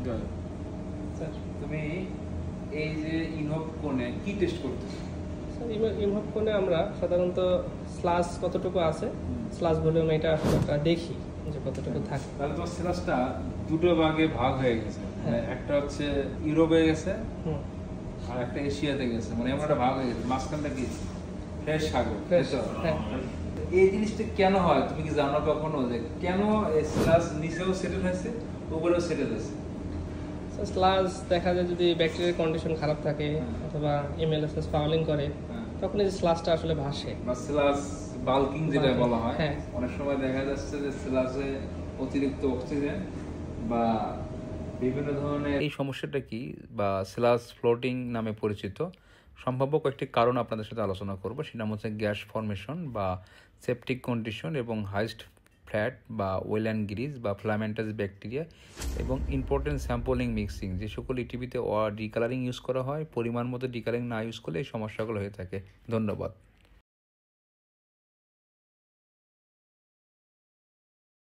Sir তুমি এই যে ইনহব কোণে কি টেস্ট করতেছো? স্যার ইনভলভ কোণে আমরা সাধারণত স্লাস কতটুকু আছে, স্লাস ভলিউম এটা আসলে একটা দেখি যে কতটুকু থাকে। তাহলে তোমার সিলাসটা দুটো ভাগে ভাগ হয়ে গেছে, মানে একটা হচ্ছে ইউরোপে গেছে হুম, আর একটা এশিয়াতে গেছে, মানে এমন একটা ভাগ হয়ে গেছে, মাঝখানটা কি ফ্রেশ সাগর, তাই Fresh, তো? হ্যাঁ। এই জিনিসটা কেন হয় তুমি কি জানো কখনো, যে কেন সিলাস নিচেও সেটেল হয়েছে উপরেও সেটেল হয়েছে? স্যার স্লাস দেখা যায় যদি ব্যাকটেরিয়ার কন্ডিশন খারাপ থাকে অথবা এমএলএসএস ফাউলিং করে হ্যাঁ। তখন এই স্লাসটা আসলে ভাসে। বা সিলাস বাল্কিং যেটা Bulking, বলা হয়, হ্যাঁ। অনেক সময় দেখা যাচ্ছে যে সিলাসে অতিরিক্ত অক্সিজেন বা বিভিন্ন ধরনের এই সমস্যাটা কি বা সিলাস ফ্লোটিং নামে পরিচিত সম্ভাব্য কয়েকটি কারণ আপনাদের সাথে আলোচনা করব। সেটা হচ্ছে গ্যাস ফর্মেশন বা সেপটিক কন্ডিশন এবং হাইস্ট ফ্ল্যাট বা ওয়েল অ্যান্ড গ্রিজ বা ফ্লামেন্টাস ব্যাকটেরিয়া এবং ইম্পর্টেন্ট স্যাম্পলিং মিক্সিং। যে সকল ইটিভিতে ডিকালারিং ইউজ করা হয়, পরিমাণ মতো ডিকালারিং না ইউজ করলে এই সমস্যাগুলো হয়ে থাকে। ধন্যবাদ।